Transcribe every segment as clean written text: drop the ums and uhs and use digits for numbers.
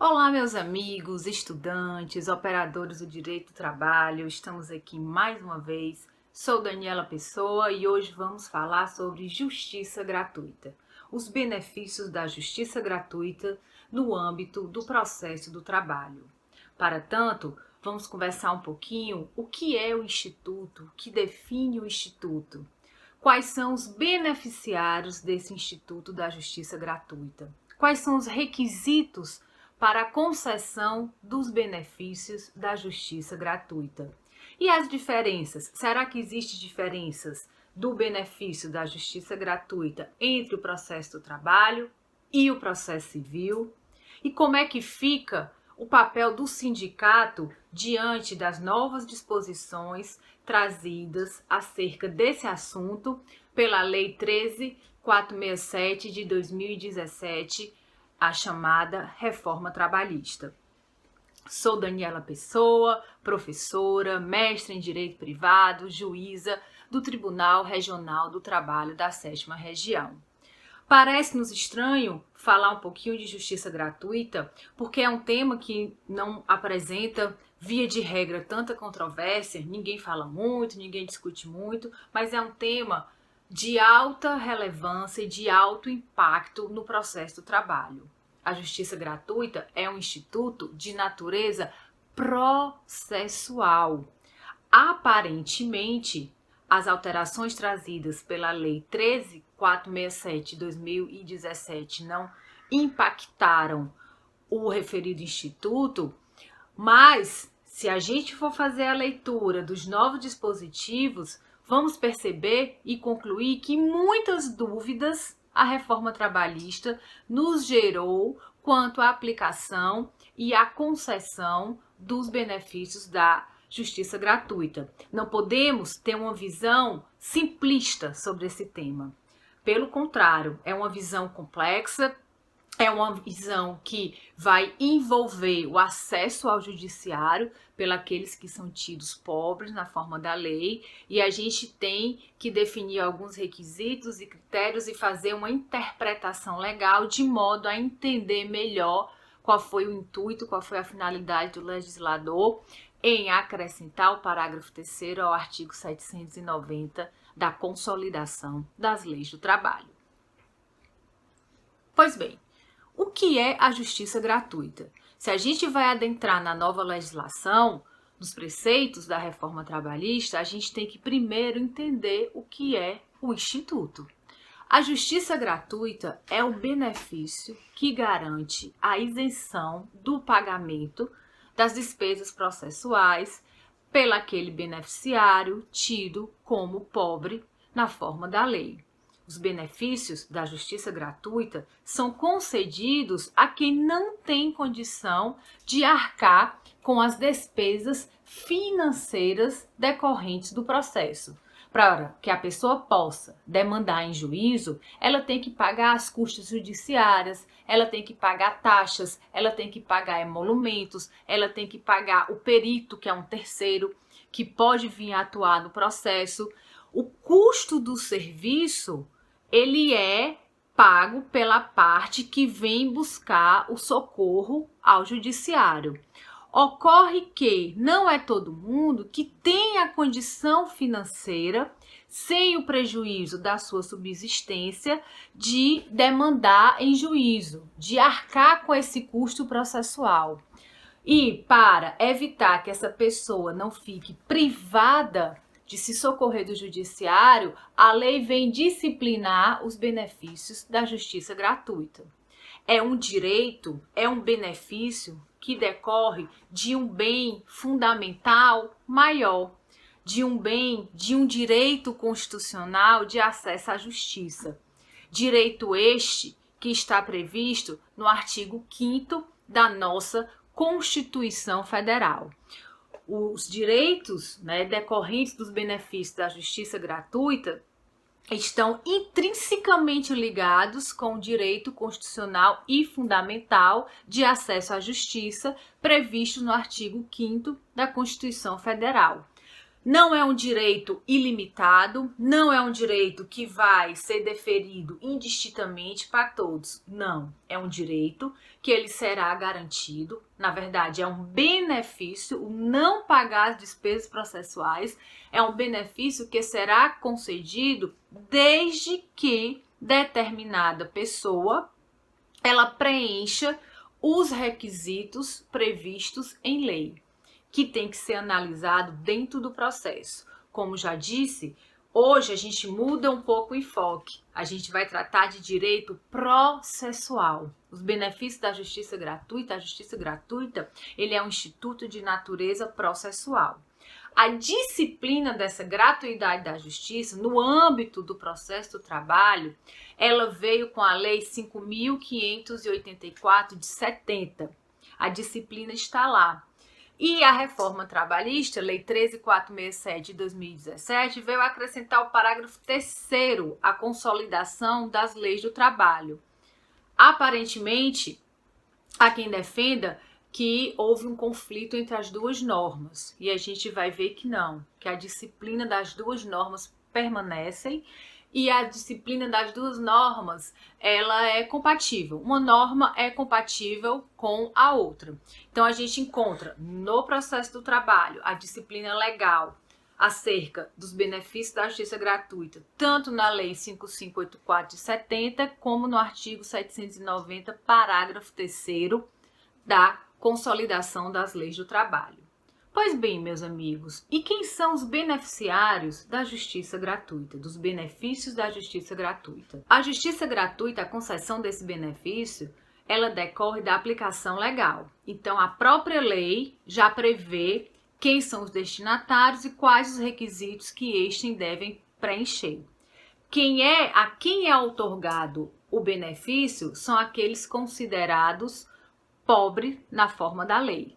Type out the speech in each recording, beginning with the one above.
Olá, meus amigos, estudantes, operadores do direito do trabalho. Estamos aqui mais uma vez. Sou Daniela Pessoa e hoje vamos falar sobre justiça gratuita. Os benefícios da justiça gratuita no âmbito do processo do trabalho. Para tanto, vamos conversar um pouquinho o que é o Instituto, o que define o Instituto. Quais são os beneficiários desse Instituto da Justiça Gratuita? Quais são os requisitos para a concessão dos benefícios da justiça gratuita? E as diferenças? Será que existem diferenças do benefício da justiça gratuita entre o processo do trabalho e o processo civil? E como é que fica o papel do sindicato diante das novas disposições trazidas acerca desse assunto pela Lei 13.467 de 2017, a chamada Reforma Trabalhista? Sou Daniela Pessoa, professora, mestre em Direito Privado, juíza do Tribunal Regional do Trabalho da 7ª Região. Parece-nos estranho falar um pouquinho de justiça gratuita, porque é um tema que não apresenta, via de regra, tanta controvérsia, ninguém fala muito, ninguém discute muito, mas é um tema de alta relevância e de alto impacto no processo do trabalho. A justiça gratuita é um instituto de natureza processual. Aparentemente, as alterações trazidas pela Lei 13.467 de 2017 não impactaram o referido instituto, mas se a gente for fazer a leitura dos novos dispositivos, vamos perceber e concluir que muitas dúvidas a reforma trabalhista nos gerou quanto à aplicação e à concessão dos benefícios da justiça gratuita. Não podemos ter uma visão simplista sobre esse tema. Pelo contrário, é uma visão complexa, é uma visão que vai envolver o acesso ao judiciário pelos que são tidos pobres na forma da lei, e a gente tem que definir alguns requisitos e critérios e fazer uma interpretação legal de modo a entender melhor qual foi o intuito, qual foi a finalidade do legislador em acrescentar o parágrafo 3º ao artigo 790 da Consolidação das Leis do Trabalho. Pois bem, o que é a justiça gratuita? Se a gente vai adentrar na nova legislação, nos preceitos da reforma trabalhista, a gente tem que primeiro entender o que é o instituto. A justiça gratuita é o benefício que garante a isenção do pagamento das despesas processuais pelaquele beneficiário tido como pobre na forma da lei. Os benefícios da justiça gratuita são concedidos a quem não tem condição de arcar com as despesas financeiras decorrentes do processo. Para que a pessoa possa demandar em juízo, ela tem que pagar as custas judiciárias, ela tem que pagar taxas, ela tem que pagar emolumentos, ela tem que pagar o perito, que é um terceiro, que pode vir a atuar no processo. O custo do serviço, ele é pago pela parte que vem buscar o socorro ao judiciário. Ocorre que não é todo mundo que tem a condição financeira, sem o prejuízo da sua subsistência, de demandar em juízo, de arcar com esse custo processual. E para evitar que essa pessoa não fique privada de se socorrer do judiciário, a lei vem disciplinar os benefícios da justiça gratuita. É um direito, é um benefício que decorre de um bem fundamental maior, de um bem, de um direito constitucional de acesso à justiça. Direito este que está previsto no artigo 5º da nossa Constituição Federal. Os direitos, decorrentes dos benefícios da justiça gratuita estão intrinsecamente ligados com o direito constitucional e fundamental de acesso à justiça previsto no artigo 5º da Constituição Federal. Não é um direito ilimitado, não é um direito que vai ser deferido indistintamente para todos. Não, é um direito que ele será garantido. Na verdade, é um benefício, o não pagar as despesas processuais é um benefício que será concedido desde que determinada pessoa ela preencha os requisitos previstos em lei, que tem que ser analisado dentro do processo. Como já disse, hoje a gente muda um pouco o enfoque. A gente vai tratar de direito processual. Os benefícios da justiça gratuita, a justiça gratuita, ele é um instituto de natureza processual. A disciplina dessa gratuidade da justiça, no âmbito do processo do trabalho, ela veio com a Lei 5.584 de 70. A disciplina está lá. E a reforma trabalhista, Lei 13.467 de 2017, veio acrescentar o parágrafo 3º, a consolidação das leis do trabalho. Aparentemente, há quem defenda que houve um conflito entre as duas normas. E a gente vai ver que não, que a disciplina das duas normas permanecem e a disciplina das duas normas, ela é compatível. Uma norma é compatível com a outra. Então, a gente encontra no processo do trabalho a disciplina legal acerca dos benefícios da justiça gratuita, tanto na Lei 5.584 de 70, como no artigo 790, parágrafo 3º da consolidação das leis do trabalho. Pois bem, meus amigos, e quem são os beneficiários da justiça gratuita, dos benefícios da justiça gratuita? A justiça gratuita, a concessão desse benefício, ela decorre da aplicação legal. Então, a própria lei já prevê quem são os destinatários e quais os requisitos que estes devem preencher. A quem é outorgado o benefício são aqueles considerados pobres na forma da lei.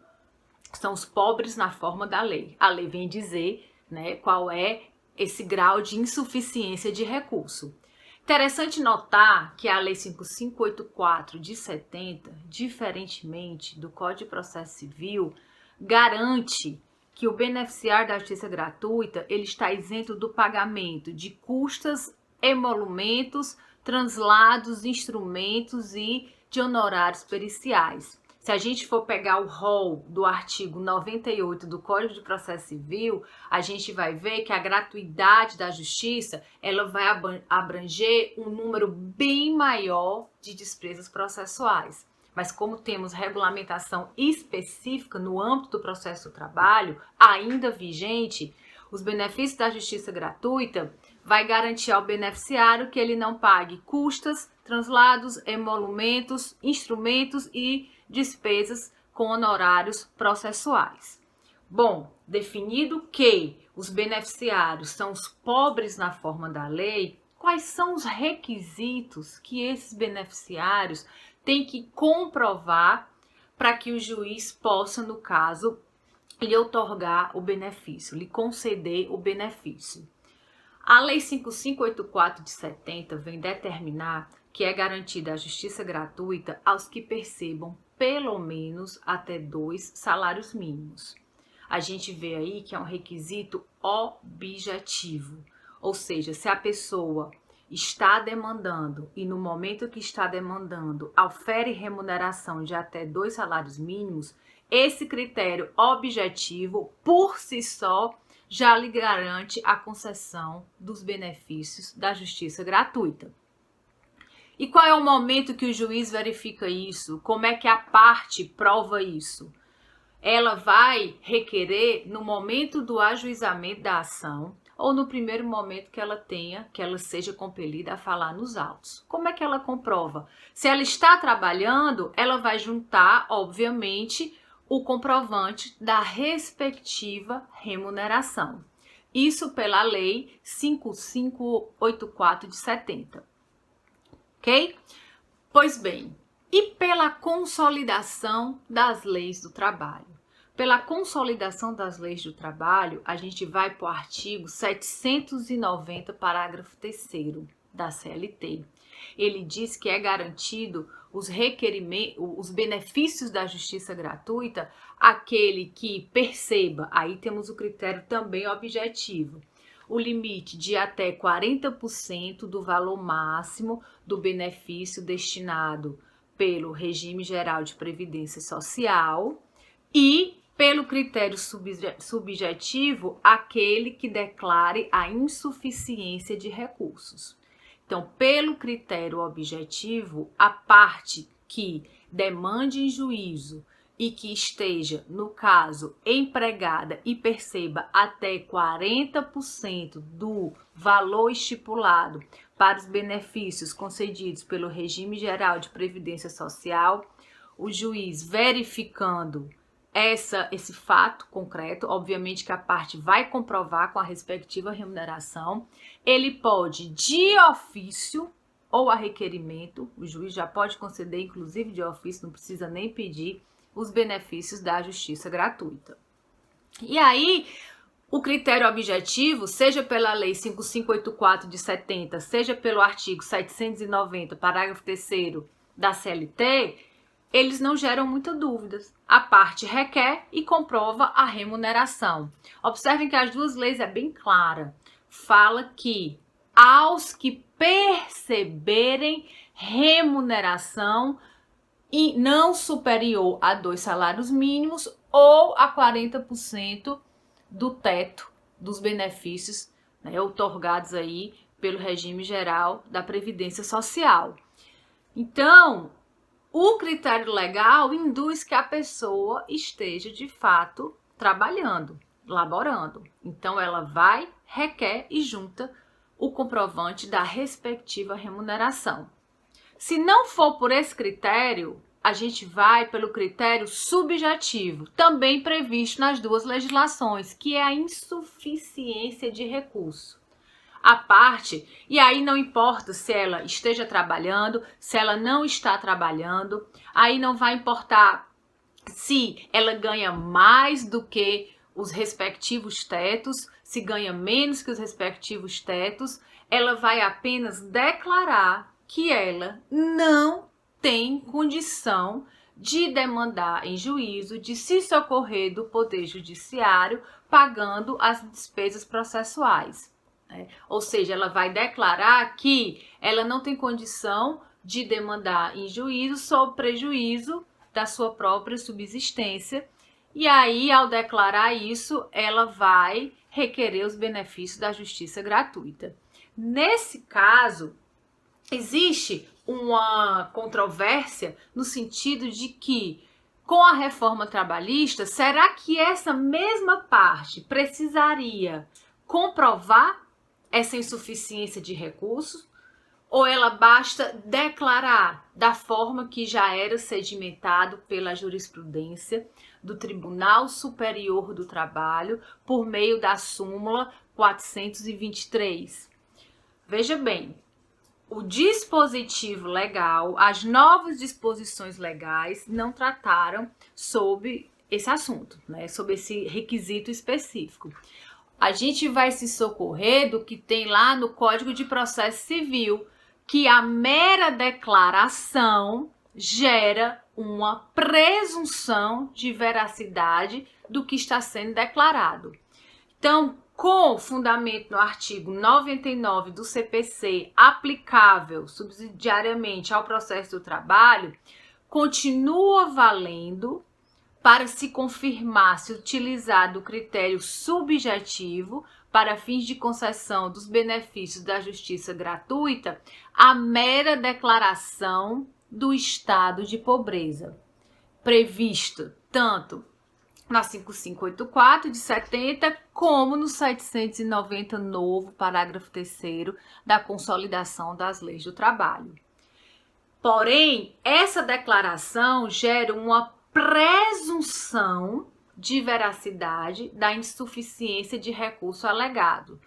São os pobres na forma da lei. A lei vem dizer, né, qual é esse grau de insuficiência de recurso. Interessante notar que a Lei 5.584 de 70, diferentemente do Código de Processo Civil, garante que o beneficiário da justiça gratuita ele está isento do pagamento de custas, emolumentos, translados, instrumentos e de honorários periciais. Se a gente for pegar o rol do artigo 98 do Código de Processo Civil, a gente vai ver que a gratuidade da justiça ela vai abranger um número bem maior de despesas processuais. Mas como temos regulamentação específica no âmbito do processo do trabalho, ainda vigente, os benefícios da justiça gratuita vai garantir ao beneficiário que ele não pague custas, translados, emolumentos, instrumentos e despesas com honorários processuais. Bom, definido que os beneficiários são os pobres na forma da lei, quais são os requisitos que esses beneficiários têm que comprovar para que o juiz possa, no caso, lhe outorgar o benefício, lhe conceder o benefício? A Lei 5.584 de 70 vem determinar que é garantida a justiça gratuita aos que percebam pelo menos até 2 salários mínimos. A gente vê aí que é um requisito objetivo, ou seja, se a pessoa está demandando e no momento que está demandando ofere remuneração de até 2 salários mínimos, esse critério objetivo por si só já lhe garante a concessão dos benefícios da justiça gratuita. E qual é o momento que o juiz verifica isso? Como é que a parte prova isso? Ela vai requerer no momento do ajuizamento da ação ou no primeiro momento que ela seja compelida a falar nos autos. Como é que ela comprova? Se ela está trabalhando, ela vai juntar, obviamente, o comprovante da respectiva remuneração. Isso pela Lei 5.584 de 70. Ok? Pois bem, e pela consolidação das leis do trabalho? Pela consolidação das leis do trabalho, a gente vai para o artigo 790, parágrafo 3º da CLT. Ele diz que é garantido os requerimentos, os benefícios da justiça gratuita, aquele que perceba, aí temos o critério também objetivo, o limite de até 40% do valor máximo do benefício destinado pelo regime geral de previdência social e pelo critério subjetivo, aquele que declare a insuficiência de recursos. Então, pelo critério objetivo, a parte que demande em juízo e que esteja, no caso, empregada e perceba até 40% do valor estipulado para os benefícios concedidos pelo regime geral de previdência social, o juiz verificando esse fato concreto, obviamente que a parte vai comprovar com a respectiva remuneração, ele pode, de ofício ou a requerimento, o juiz já pode conceder, inclusive de ofício, não precisa nem pedir, os benefícios da justiça gratuita. E aí, o critério objetivo, seja pela Lei 5584 de 70, seja pelo artigo 790, parágrafo 3º da CLT, eles não geram muitas dúvidas. A parte requer e comprova a remuneração. Observem que as duas leis é bem clara. Fala que aos que perceberem remuneração e não superior a 2 salários mínimos ou a 40% do teto dos benefícios, né, outorgados aí pelo regime geral da Previdência Social. Então, o critério legal induz que a pessoa esteja, de fato, trabalhando, laborando. Então, ela vai, requer e junta o comprovante da respectiva remuneração. Se não for por esse critério, a gente vai pelo critério subjetivo, também previsto nas duas legislações, que é a insuficiência de recurso. A parte, e aí não importa se ela esteja trabalhando, se ela não está trabalhando, aí não vai importar se ela ganha mais do que os respectivos tetos, se ganha menos que os respectivos tetos, ela vai apenas declarar que ela não tem condição de demandar em juízo, de se socorrer do Poder Judiciário, pagando as despesas processuais. Ou seja, ela vai declarar que ela não tem condição de demandar em juízo sob prejuízo da sua própria subsistência. E aí, ao declarar isso, ela vai requerer os benefícios da justiça gratuita. Nesse caso, existe uma controvérsia no sentido de que, com a reforma trabalhista, será que essa mesma parte precisaria comprovar essa insuficiência de recursos? Ou ela basta declarar da forma que já era sedimentado pela jurisprudência do Tribunal Superior do Trabalho por meio da súmula 423? Veja bem, o dispositivo legal, as novas disposições legais não trataram sobre esse assunto, né, sobre esse requisito específico. A gente vai se socorrer do que tem lá no Código de Processo Civil, que a mera declaração gera uma presunção de veracidade do que está sendo declarado. Então, com fundamento no artigo 99 do CPC, aplicável subsidiariamente ao processo do trabalho, continua valendo para se confirmar se utilizado o critério subjetivo para fins de concessão dos benefícios da justiça gratuita, a mera declaração do estado de pobreza, previsto tanto na 5584 de 70, como no 790 novo, parágrafo 3º da Consolidação das Leis do Trabalho. Porém, essa declaração gera uma presunção de veracidade da insuficiência de recurso alegado.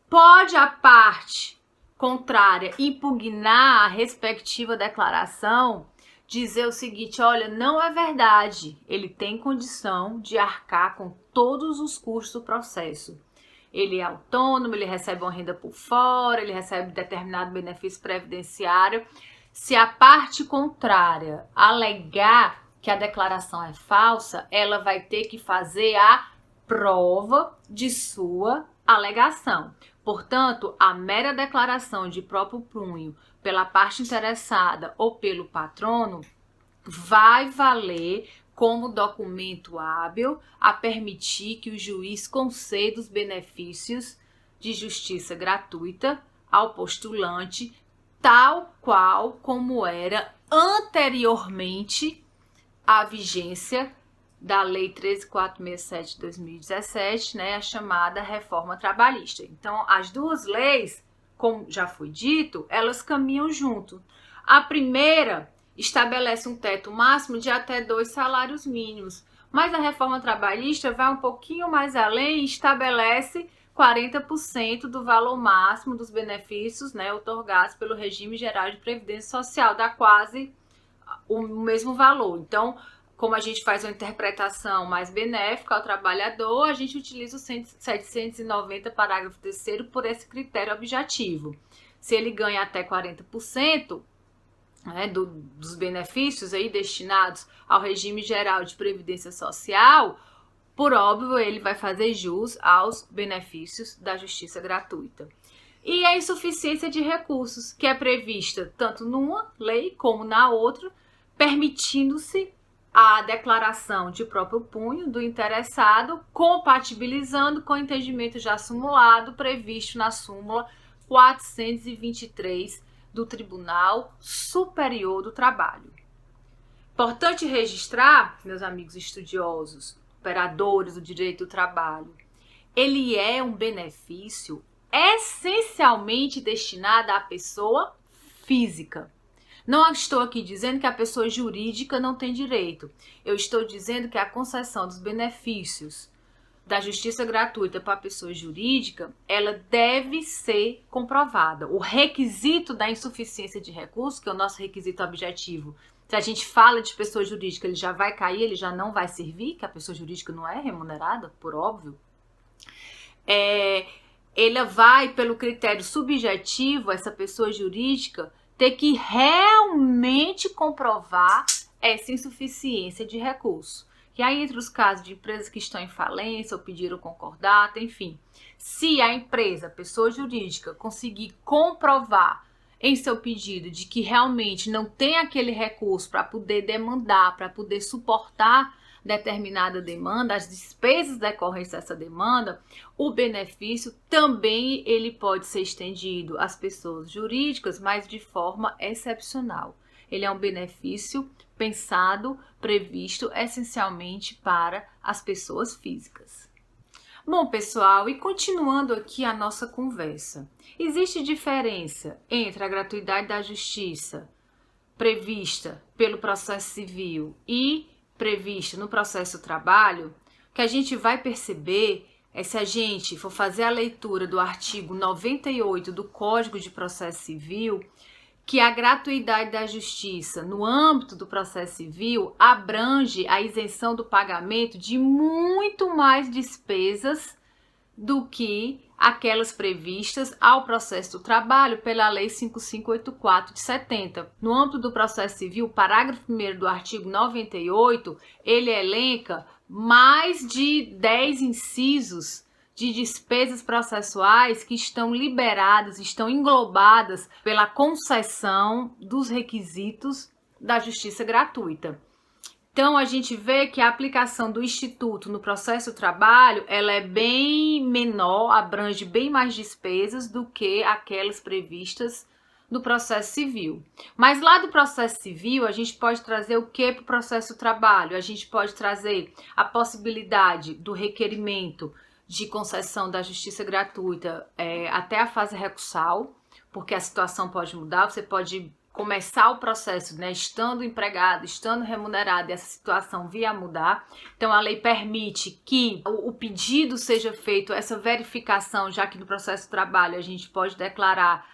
Pode a parte contrária impugnar a respectiva declaração, dizer o seguinte: olha, não é verdade, ele tem condição de arcar com todos os custos do processo. Ele é autônomo, ele recebe uma renda por fora, ele recebe determinado benefício previdenciário. Se a parte contrária alegar que a declaração é falsa, ela vai ter que fazer a prova de sua alegação. Portanto, a mera declaração de próprio punho pela parte interessada ou pelo patrono vai valer como documento hábil a permitir que o juiz conceda os benefícios de justiça gratuita ao postulante, tal qual como era anteriormente à vigência da Lei 13.467 de 2017, né, a chamada reforma trabalhista. Então, as duas leis, como já foi dito, elas caminham junto. A primeira estabelece um teto máximo de até 2 salários mínimos, mas a reforma trabalhista vai um pouquinho mais além e estabelece 40% do valor máximo dos benefícios, né, otorgados pelo regime geral de previdência social, dá quase o mesmo valor. Então, como a gente faz uma interpretação mais benéfica ao trabalhador, a gente utiliza o 790, parágrafo 3º, por esse critério objetivo. Se ele ganha até 40%, né, dos benefícios aí destinados ao regime geral de previdência social, por óbvio, ele vai fazer jus aos benefícios da justiça gratuita. E a insuficiência de recursos, que é prevista tanto numa lei como na outra, permitindo-se a declaração de próprio punho do interessado, compatibilizando com o entendimento já simulado previsto na súmula 423 do Tribunal Superior do Trabalho. Importante registrar, meus amigos estudiosos, operadores do direito do trabalho, ele é um benefício essencialmente destinado à pessoa física. Não estou aqui dizendo que a pessoa jurídica não tem direito. Eu estou dizendo que a concessão dos benefícios da justiça gratuita para a pessoa jurídica, ela deve ser comprovada. O requisito da insuficiência de recursos, que é o nosso requisito objetivo, se a gente fala de pessoa jurídica, ele já vai cair, ele já não vai servir, que a pessoa jurídica não é remunerada, por óbvio. Ela vai, pelo critério subjetivo, essa pessoa jurídica ter que realmente comprovar essa insuficiência de recurso. E aí, entre os casos de empresas que estão em falência ou pediram concordata, enfim, se a empresa, a pessoa jurídica, conseguir comprovar em seu pedido de que realmente não tem aquele recurso para poder demandar, para poder suportar determinada demanda, as despesas decorrentes dessa demanda, o benefício também ele pode ser estendido às pessoas jurídicas, mas de forma excepcional. Ele é um benefício pensado, previsto essencialmente para as pessoas físicas. Bom, pessoal, e continuando aqui a nossa conversa, existe diferença entre a gratuidade da justiça prevista pelo processo civil e prevista no processo do trabalho? O que a gente vai perceber é, se a gente for fazer a leitura do artigo 98 do Código de Processo Civil, que a gratuidade da justiça no âmbito do processo civil abrange a isenção do pagamento de muito mais despesas do que aquelas previstas ao processo do trabalho pela Lei 5584 de 70. No âmbito do processo civil, o parágrafo 1º do artigo 98, ele elenca mais de 10 incisos de despesas processuais que estão liberadas, estão englobadas pela concessão dos requisitos da justiça gratuita. Então, a gente vê que a aplicação do Instituto no processo do trabalho, ela é bem menor, abrange bem mais despesas do que aquelas previstas no processo civil. Mas lá do processo civil, a gente pode trazer o que para o processo do trabalho? A gente pode trazer a possibilidade do requerimento de concessão da justiça gratuita até a fase recursal, porque a situação pode mudar, você pode começar o processo, né, estando empregado, estando remunerado, e essa situação vir a mudar. Então, a lei permite que o pedido seja feito, essa verificação, já que no processo de trabalho a gente pode declarar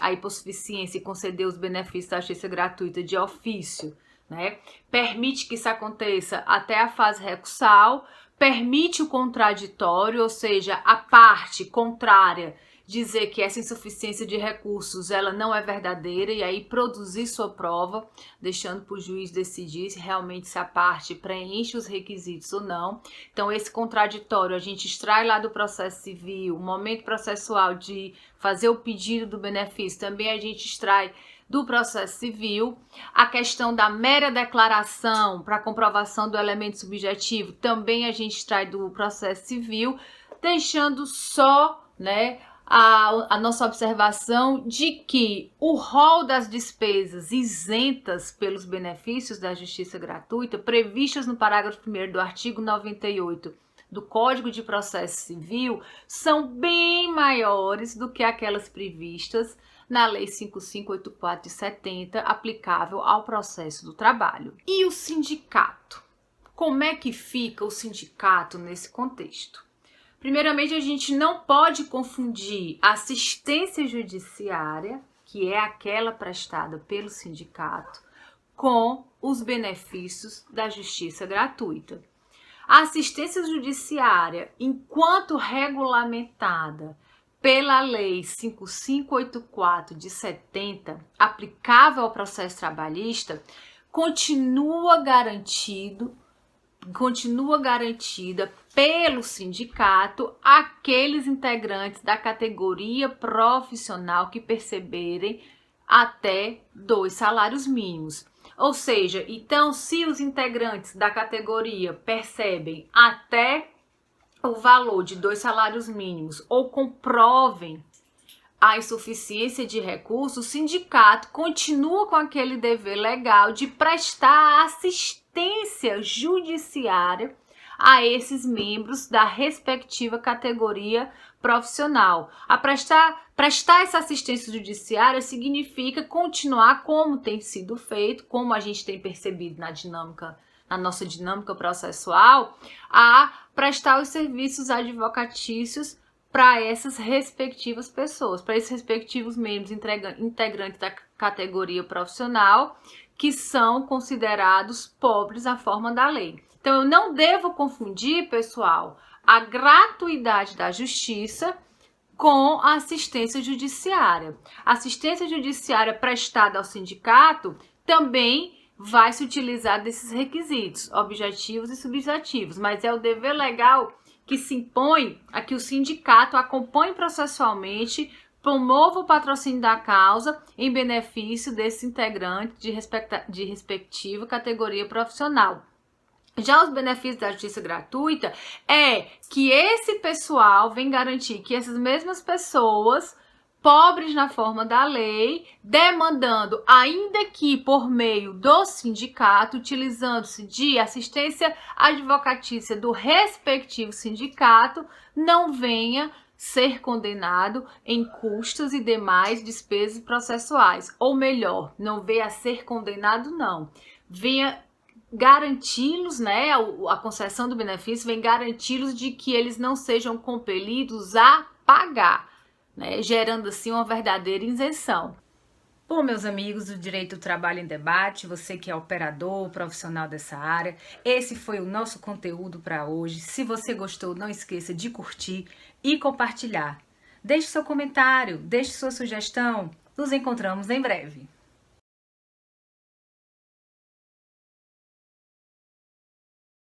a hipossuficiência e conceder os benefícios da justiça gratuita de ofício, né? Permite que isso aconteça até a fase recursal, permite o contraditório, ou seja, a parte contrária dizer que essa insuficiência de recursos ela não é verdadeira e aí produzir sua prova, deixando para o juiz decidir se realmente se a parte preenche os requisitos ou não. Então esse contraditório a gente extrai lá do processo civil, o momento processual de fazer o pedido do benefício, também a gente extrai do processo civil. A questão da mera declaração para comprovação do elemento subjetivo também a gente extrai do processo civil, deixando só, né, a nossa observação de que o rol das despesas isentas pelos benefícios da justiça gratuita, previstas no parágrafo 1º do artigo 98 do Código de Processo Civil, são bem maiores do que aquelas previstas na Lei 5584 de 70, aplicável ao processo do trabalho. E o sindicato? Como é que fica o sindicato nesse contexto? Primeiramente, a gente não pode confundir assistência judiciária, que é aquela prestada pelo sindicato, com os benefícios da justiça gratuita. A assistência judiciária, enquanto regulamentada pela Lei 5584 de 70, aplicável ao processo trabalhista, continua garantida pelo sindicato aqueles integrantes da categoria profissional que perceberem até 2 salários mínimos. Ou seja, então, se os integrantes da categoria percebem até o valor de 2 salários mínimos ou comprovem a insuficiência de recursos, o sindicato continua com aquele dever legal de prestar assistência judiciária a esses membros da respectiva categoria profissional. A prestar essa assistência judiciária significa continuar como tem sido feito, como a gente tem percebido na nossa dinâmica processual, a prestar os serviços advocatícios para essas respectivas pessoas, para esses respectivos membros integrantes da categoria profissional que são considerados pobres à forma da lei. Então, eu não devo confundir, pessoal, a gratuidade da justiça com a assistência judiciária. A assistência judiciária prestada ao sindicato também vai se utilizar desses requisitos, objetivos e subjetivos, mas é o dever legal que se impõe a que o sindicato acompanhe processualmente, promova o patrocínio da causa em benefício desse integrante de respectiva categoria profissional. Já os benefícios da justiça gratuita é que esse pessoal vem garantir que essas mesmas pessoas, pobres na forma da lei, demandando, ainda que por meio do sindicato, utilizando-se de assistência advocatícia do respectivo sindicato, não venha ser condenado em custos e demais despesas processuais. Ou melhor, não venha a ser condenado, não. Venha garanti-los, né, a concessão do benefício vem garanti-los de que eles não sejam compelidos a pagar, né, gerando assim uma verdadeira isenção. Bom, meus amigos do Direito do Trabalho em Debate, você que é operador, profissional dessa área, esse foi o nosso conteúdo para hoje. Se você gostou, não esqueça de curtir e compartilhar. Deixe seu comentário, deixe sua sugestão. Nos encontramos em breve.